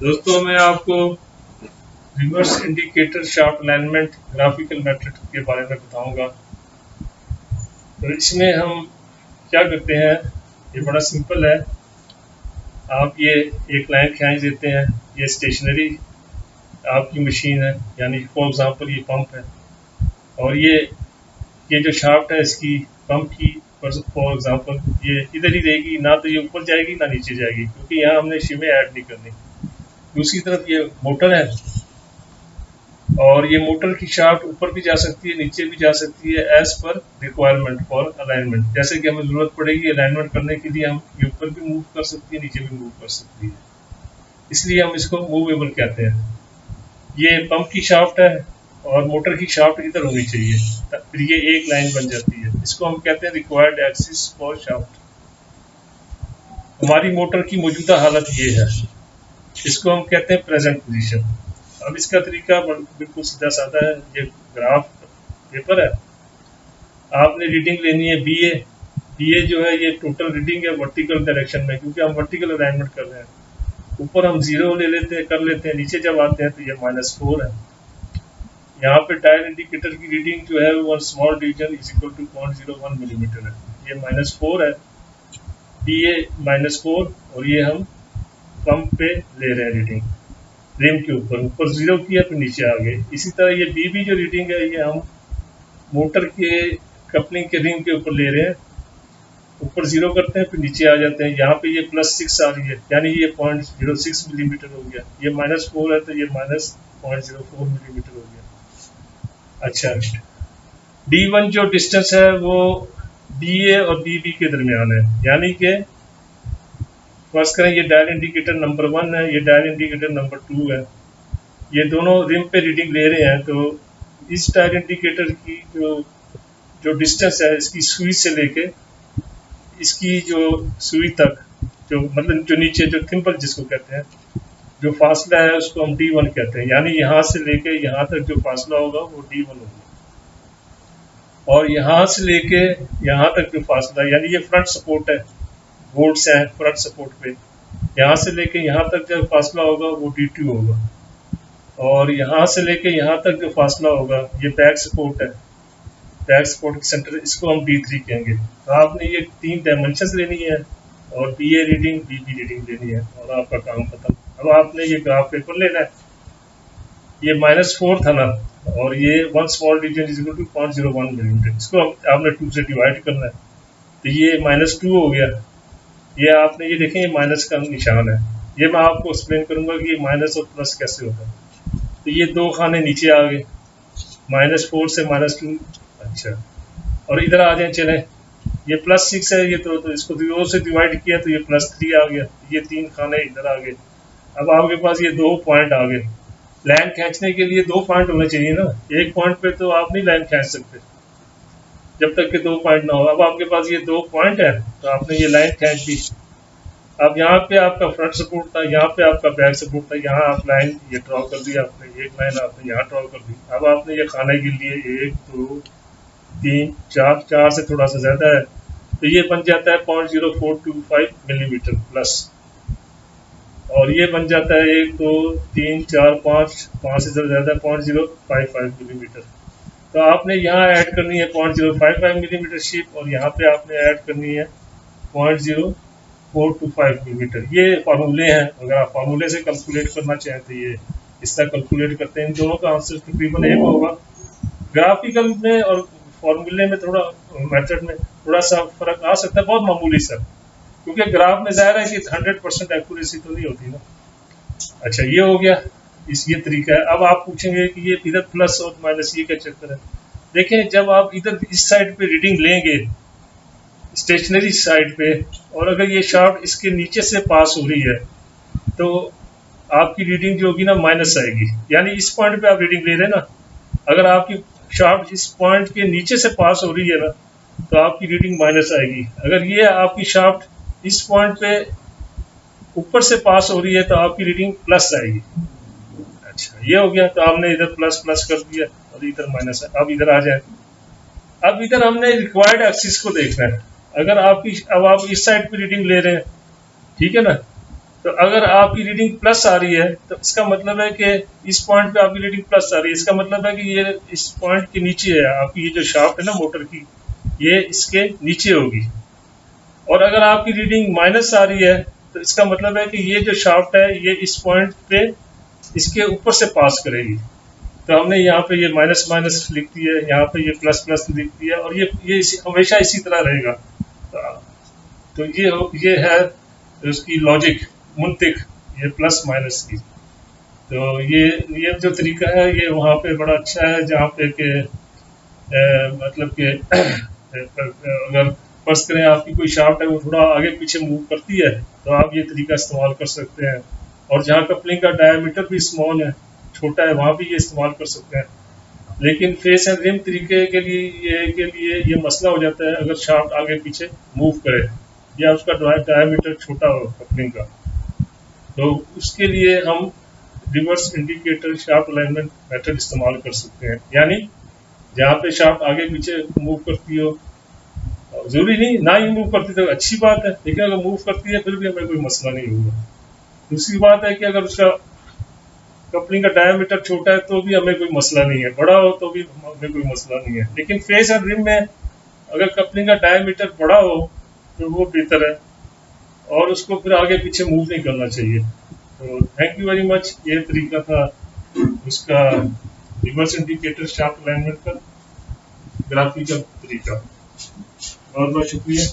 दोस्तों मैं आपको reverse indicator shaft alignment graphical method के बारे में बताऊंगा। तो इसमें हम क्या करते हैं, ये बड़ा सिंपल है। आप ये एक लाइन खींच देते हैं, ये स्टेशनरी आपकी मशीन है, यानी फॉर एग्जांपल ये पंप है, और ये जो शाफ्ट है इसकी पंप की फॉर एग्जांपल ये इधर ही रहेगी, ना तो ये ऊपर जाएगी ना नीचे जाएगी, क्योंकि यहाँ हमने शिमें ऐड नहीं करनी। दूसरी तरफ ये मोटर है, और ये मोटर की शाफ्ट ऊपर भी जा सकती है, नीचे भी जा सकती है, as per requirement for alignment. जैसे कि हमें जरूरत पड़ेगी अलाइनमेंट करने के लिए, हम ये ऊपर भी मूव कर सकती है, नीचे भी मूव कर सकती है, इसलिए हम इसको मूवेबल कहते हैं। ये पंप की शाफ्ट है और मोटर की शाफ्ट इधर होनी चाहिए, फिर ये एक लाइन बन जाती है। इसको हम कहते हैं रिक्वायर्ड एक्सिस फॉर शाफ्ट। हमारी मोटर की मौजूदा हालत ये है, इसको हम कहते हैं प्रेजेंट पोजीशन। अब इसका तरीका बिल्कुल सीधा साधा है। ये ग्राफ पेपर है, आपने रीडिंग लेनी है बी ए जो है ये टोटल रीडिंग है वर्टिकल डायरेक्शन में, क्योंकि हम वर्टिकल अलाइनमेंट कर रहे हैं। ऊपर हम 0 ले लेते हैं, कर लेते हैं, नीचे जब आते हैं तो ये -4 है। यहाँ पे डायल इंडिकेटर की रीडिंग जो है वो small division is equal to 0.01 millimetre है। ये -4 है, बी ए -4, और ये हम पंप पे ले रहे हैं रीडिंग, रिम के ऊपर 0 किया फिर नीचे आ गए। इसी तरह ये बी जो रीडिंग है ये हम मोटर के कपलिंग के रिंग के ऊपर ले रहे हैं, ऊपर 0 करते हैं फिर नीचे आ जाते हैं। यहाँ पे ये +6 आ रही है, यानी ये 0.06 मिलीमीटर हो गया। ये -4 है तो ये -0.04 मिलीमीटर हो गया। अच्छा, D1 जो डिस्टेंस है वो DA और DB के दरमियान है, यानी कि फर्स्ट करें ये डायल इंडिकेटर नंबर 1 है, ये डायल इंडिकेटर नंबर 2 है, ये दोनों रिम पे रीडिंग ले रहे हैं। तो इस डायल इंडिकेटर की जो डिस्टेंस है इसकी सुई से लेके इसकी जो सुई तक, जो मतलब जो नीचे जो थिम्पल जिसको कहते हैं, जो फासला है उसको हम D1 कहते हैं, यानी यहाँ से लेके यहाँ तक जो फासला होगा वो D1 होगा। और यहाँ से लेके यहाँ तक जो फासला, यानी ये फ्रंट सपोर्ट है, बोल्ट्स हैं फ्रंट सपोर्ट पे, यहाँ से लेके यहाँ तक जो फासला होगा वो D2 होगा। और यहाँ से लेके यहाँ तक जो फासला होगा ये बैक सपोर्ट है, बैक सपोर्ट की सेंटर, इसको हम D3 कहेंगे। तो आपने ये 3 डायमेंशंस लेनी है और BA रीडिंग BB रीडिंग लेनी है और आपका काम खत्म। अब आपने ये ग्राफ पेपर लेना है, ये -4 था ना, और ये 1 small division is equal to 0.01 millimetre, इसको आपने 2 से डिवाइड करना है, तो ये -2 हो गया। ये आपने ये देखें, ये माइनस का निशान है, ये मैं आपको एक्सप्लेन करूंगा कि ये माइनस और प्लस कैसे होता है। तो ये 2 खाने नीचे आ गए, -4 से -2। अच्छा, और इधर आ जाए, चले, ये +6 है, ये तो इसको 2 से डिवाइड किया तो ये +3 आ गया, ये 3 खाने इधर आ गए। अब आपके पास ये 2 पॉइंट आ गए। लाइन खींचने के लिए 2 पॉइंट होने चाहिए ना, एक पॉइंट पे तो आप नहीं लाइन खींच सकते जब तक कि 2 पॉइंट ना हो। अब आपके पास ये 2 पॉइंट है तो आपने ये लाइन खींच दी। अब यहाँ पे आपका फ्रंट सपोर्ट था, यहाँ पे आपका बैक सपोर्ट था, यहाँ आप लाइन ये ड्रॉ कर दी आपने, एक लाइन आपने यहाँ ड्रॉ कर दी। अब आपने ये खाने के लिए 1 2 3 4 से थोड़ा सा ज्यादा है, तो ये बन जाता है 0.0425 मिलीमीटर प्लस, और ये बन जाता है 1 2 3 4 5 से ज्यादा 0.055 मिलीमीटर। तो आपने यहाँ ऐड करनी है 0.055 मिलीमीटर शिप, और यहाँ पे आपने ऐड करनी है 0.0425 मिलीमीटर। ये फार्मूले हैं, अगर आप फार्मूले से कैलकुलेट करना चाहें तो ये इस तरह कैलकुलेट करते हैं। इन दोनों का आंसर तकरीबन एक होगा। ग्राफिकल में और फार्मूले में थोड़ा, मेथड में थोड़ा सा फर्क आ सकता है, बहुत मामूली सा, क्योंकि ग्राफ में जाहिर है कि 100% एक्यूरेसी तो नहीं होती ना। अच्छा, ये हो गया, ये तरीका है। अब आप पूछेंगे कि ये इधर प्लस और माइनस ये क्या चक्कर है। देखें, जब आप इधर इस साइड पे रीडिंग लेंगे स्टेशनरी साइड पे, और अगर ये शाफ्ट इसके नीचे से पास हो रही है तो आपकी रीडिंग जो होगी ना माइनस आएगी, यानी इस पॉइंट पे आप रीडिंग ले रहे हैं ना, अगर आपकी शाफ्ट इस पॉइंट के नीचे से पास हो रही है ना तो आपकी रीडिंग माइनस आएगी। अगर ये आपकी शाफ्ट इस पॉइंट पे ऊपर से पास हो रही है तो आपकी रीडिंग प्लस आएगी। अच्छा, ये हो गया, तो हमने इधर प्लस प्लस कर दिया और इधर माइनस है। अब इधर आ जाए, अब इधर हमने रिक्वायर्ड एक्सिस को देखना है। अगर आपकी, अब आप इस साइड पे रीडिंग ले रहे हैं, ठीक है ना, तो अगर आपकी रीडिंग प्लस आ रही है तो इसका मतलब है कि इस पॉइंट पे आपकी रीडिंग प्लस आ रही है, इसका मतलब है कि ये इस पॉइंट के नीचे है, आपकी ये जो शाफ्ट है ना मोटर की, ये इसके नीचे होगी। और अगर आपकी रीडिंग माइनस आ रही है तो इसका मतलब है कि ये जो शाफ्ट है ये इस पॉइंट पे इसके ऊपर से पास करेगी। तो हमने यहाँ पे ये माइनस माइनस लिख दिया है, यहाँ पे ये प्लस प्लस लिख दिया, और ये हमेशा इसी तरह रहेगा। तो ये है उसकी लॉजिक मुंतिक, ये प्लस माइनस की। तो ये जो तरीका है ये वहाँ पे बड़ा अच्छा है, जहाँ पे कि मतलब कि अगर फर्स्ट करें आपकी कोई शाफ्ट है वो थोड़ा आगे पीछे मूव करती है तो आप ये तरीका इस्तेमाल कर सकते हैं। और जहाँ कपलिंग का डायमीटर भी स्मॉल है, छोटा है, वहाँ भी ये इस्तेमाल कर सकते हैं। लेकिन फेस एंड रिम तरीके के लिए ये मसला हो जाता है अगर शाफ्ट आगे पीछे मूव करे या उसका डायमीटर छोटा हो कपलिंग का, तो उसके लिए हम reverse indicator shaft alignment method इस्तेमाल कर सकते हैं। यानी जहाँ पे शाफ्ट आगे पीछे मूव करती हो, जरूरी नहीं ना ही मूव करती तो अच्छी बात है, लेकिन अगर मूव करती है फिर भी हमें कोई मसला नहीं होगा। दूसरी बात है कि अगर उसका कपलिंग का डायमीटर छोटा है तो भी हमें कोई मसला नहीं है, बड़ा हो तो भी हमें कोई मसला नहीं है। लेकिन फेस एंड रिम में अगर कपलिंग का डायमीटर बड़ा हो तो वो बेहतर है, और उसको फिर आगे पीछे मूव नहीं करना चाहिए। तो थैंक यू वेरी मच। ये तरीका था उसका रिवर्स इंडिकेटर शाफ्ट अलाइनमेंट का ग्राफिकल तरीका। बहुत बहुत शुक्रिया।